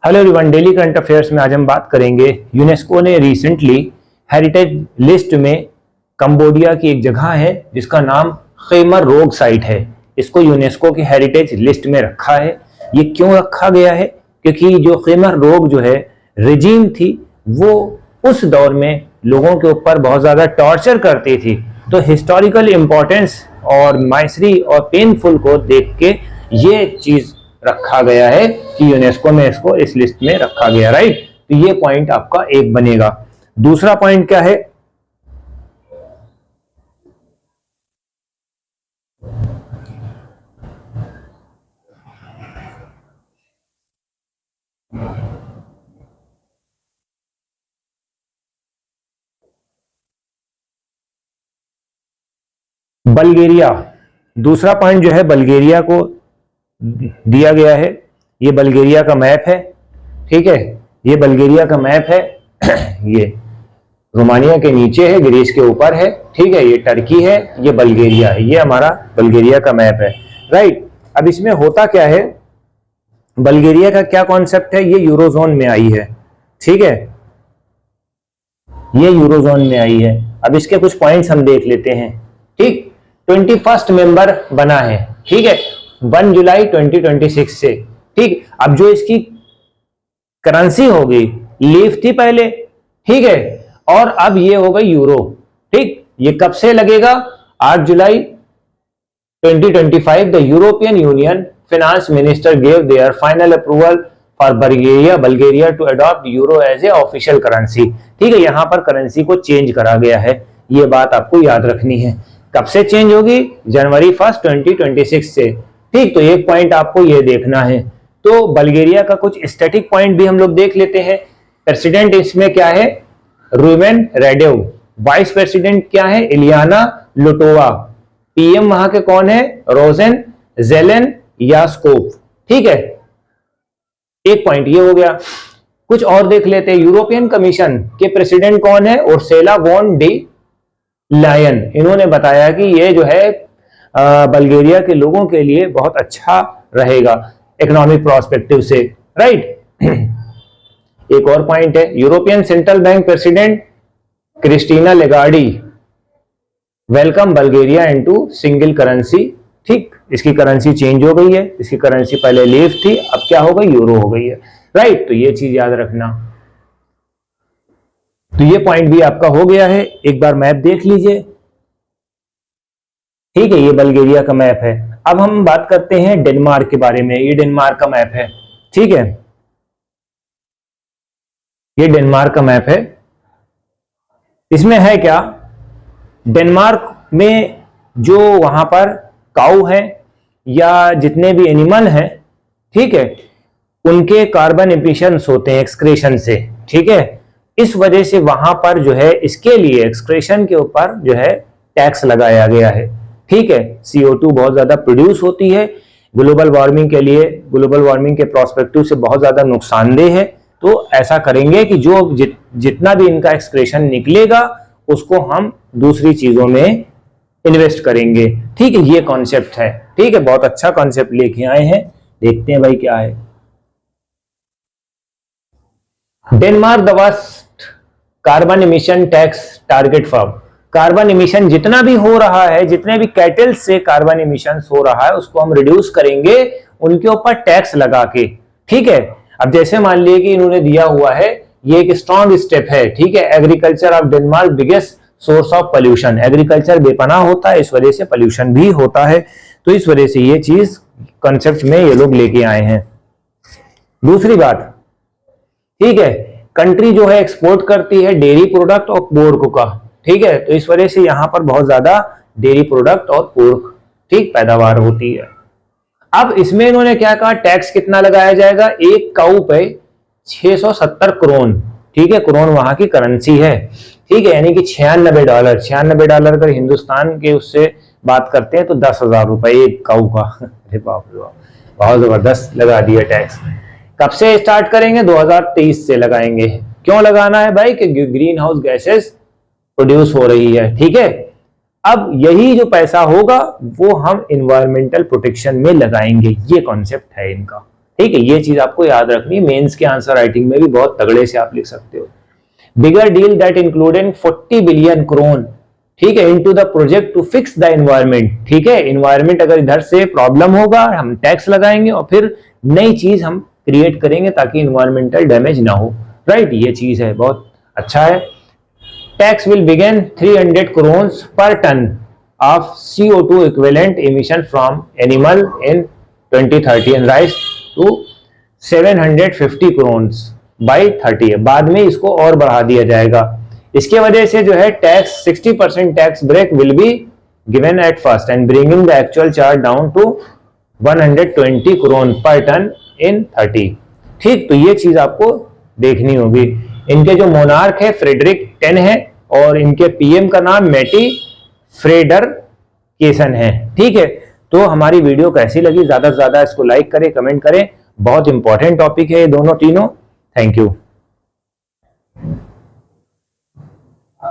Hello everyone, daily current affairs में आज हम बात करेंगे। यूनेस्को ने रिसेंटली हेरिटेज लिस्ट में कंबोडिया की एक जगह है जिसका नाम खेमर रोग साइट है। इसको यूनेस्को की हेरिटेज लिस्ट में रखा है। ये क्यों रखा गया है? क्योंकि जो खेमर रोग जो है रेजिम थी, वो उस दौर में लोगों के ऊपर बहुत ज्यादा टॉर्चर करती थी। तो हिस्टोरिकल इंपॉर्टेंस और माइसरी और पेनफुल को देख के ये चीज रखा गया है कि यूनेस्को में इसको इस लिस्ट में रखा गया, राइट। तो ये पॉइंट आपका एक बनेगा। दूसरा पॉइंट क्या है? बल्गेरिया। दूसरा पॉइंट जो है बल्गेरिया को दिया गया है। ये बल्गेरिया का मैप है, ठीक है। ये बल्गेरिया का मैप है। ये रोमानिया के नीचे है, ग्रीस के ऊपर है, ठीक है। ये टर्की है, ये बल्गेरिया है। ये हमारा बल्गेरिया का मैप है, राइट। अब इसमें होता क्या है, बल्गेरिया का क्या कॉन्सेप्ट है? ये यूरोजोन में आई है, ठीक है। ये यूरोजोन में आई है। अब इसके कुछ पॉइंट्स हम देख लेते हैं, ठीक। 21st मेंबर बना है, ठीक है, 1 जुलाई 2026 से, ठीक। अब जो इसकी करेंसी होगी, लीफ थी पहले, ठीक है, और अब ये हो गई यूरो, ठीक। ये कब से लगेगा? 8 July 2025 the European Union finance minister gave their final approval for Bulgaria to adopt euro as a official currency, ठीक है। यहां पर करेंसी को चेंज करा गया है, ये बात आपको याद रखनी है। कब से चेंज होगी? जनवरी 1 2026 से, ठीक। तो एक पॉइंट आपको ये देखना है। तो बल्गेरिया का कुछ स्टैटिक पॉइंट भी हम लोग देख लेते हैं। प्रेसिडेंट इसमें क्या है? रूमेन रेडेव। वाइस प्रेसिडेंट क्या है? इलियाना लुटोवा। पीएम वहां के कौन है? रोजेन जेलेन यास्कोव, ठीक है। एक पॉइंट ये हो गया। कुछ और देख लेते हैं। यूरोपियन कमीशन के प्रेसिडेंट कौन है? Ursula von der Leyen. इन्होंने बताया कि ये जो है बल्गेरिया के लोगों के लिए बहुत अच्छा रहेगा इकोनॉमिक प्रोस्पेक्टिव से, राइट। एक और पॉइंट है, European central bank president Christina Lagarde welcome Bulgaria into single currency, ठीक। इसकी करेंसी चेंज हो गई है। इसकी करेंसी पहले लीफ थी, अब क्या हो गई? यूरो हो गई है, राइट। तो ये चीज याद रखना। तो ये पॉइंट भी आपका हो गया है। एक बार मैप देख लीजिए, ठीक है। ये बल्गेरिया का मैप है। अब हम बात करते हैं डेनमार्क के बारे में। ये डेनमार्क का मैप है, ठीक है। ये डेनमार्क का मैप है। इसमें है क्या? डेनमार्क में जो वहां पर काऊ है या जितने भी एनिमल हैं, ठीक है, उनके कार्बन एमिशंस होते हैं एक्सक्रेशन से, ठीक है। इस वजह से वहां पर जो है इसके लिए एक्सक्रेशन के ऊपर जो है टैक्स लगाया गया है, ठीक है। CO2 बहुत ज्यादा प्रोड्यूस होती है, ग्लोबल वार्मिंग के लिए, ग्लोबल वार्मिंग के प्रोस्पेक्टिव से बहुत ज्यादा नुकसानदेह है। तो ऐसा करेंगे कि जो जितना भी इनका एक्सक्रेशन निकलेगा उसको हम दूसरी चीजों में इन्वेस्ट करेंगे, ठीक है। ये कॉन्सेप्ट है, ठीक है। बहुत अच्छा कॉन्सेप्ट लेके आए हैं। देखते हैं भाई क्या है। Denmark the worst carbon emission tax target for. Carbon emission जितना भी हो रहा है, जितने भी कैटल से कार्बन इमिशन हो रहा है, उसको हम रिड्यूस करेंगे उनके ऊपर टैक्स लगा के, ठीक है। अब जैसे मान लिए कि इन्होंने दिया हुआ है, ये एक स्ट्रॉन्ग स्टेप है, ठीक है। Agriculture of Denmark biggest source of pollution. Agriculture बेपनाह होता है, इस वजह से पोल्यूशन भी होता है। तो इस वजह से ये चीज कॉन्सेप्ट में ये लोग लेके आए हैं। दूसरी बात, ठीक है, कंट्री जो है एक्सपोर्ट करती है डेयरी प्रोडक्ट और पोर्क का, ठीक है। तो इस वजह से यहां पर बहुत ज्यादा डेयरी प्रोडक्ट और पोर्क, ठीक, पैदावार होती है। अब इसमें इन्होंने क्या कहा? टैक्स कितना लगाया जाएगा? एक काऊ पे 670 करोन, ठीक है। करोन वहां की करेंसी है, ठीक है, यानी कि $96। $96 अगर हिंदुस्तान के उससे बात करते हैं तो 10,000 रुपए एक काऊ का। अरे बाप रे बाप, बहुत जबरदस्त लगा दिया टैक्स। कब से स्टार्ट करेंगे? 2023 से लगाएंगे। क्यों लगाना है भाई? कि ग्रीन हाउस गैसेस प्रोड्यूस हो रही है, ठीक है। अब यही जो पैसा होगा वो हम इन्वायरमेंटल प्रोटेक्शन में लगाएंगे, ये कॉन्सेप्ट है इनका, ठीक है, ये चीज आपको याद रखनी, मेंस के आंसर राइटिंग में भी बहुत तगड़े से आप लिख सकते हो। Bigger deal that included 40 billion crore, ठीक है, into the project to fix the environment, ठीक है, एनवायरनमेंट अगर इधर से प्रॉब्लम होगा हम टैक्स लगाएंगे और फिर नई चीज हम क्रिएट करेंगे ताकि एनवायरमेंटल डैमेज ना हो, राइट, ये चीज है, बहुत अच्छा है। Tax will begin 300 crore per ton of CO2 equivalent emission from animal in 2030 and rise to 750 crore by 30, बाद में इसको और बढ़ा दिया जाएगा। इसके वजह से जो है tax 60% tax break will be given at first and bringing the actual charge down to 120 crore per ton इन 30, ठीक, तो ये चीज आपको देखनी होगी। इनके जो मोनार्क है फ्रेडरिक 10 है और इनके पीएम का नाम मैटी फ्रेडरकेसन है, ठीक है। तो हमारी वीडियो कैसी लगी, ज्यादा से ज्यादा इसको लाइक करें, कमेंट करें, बहुत इंपॉर्टेंट टॉपिक है ये दोनों तीनों। Thank you.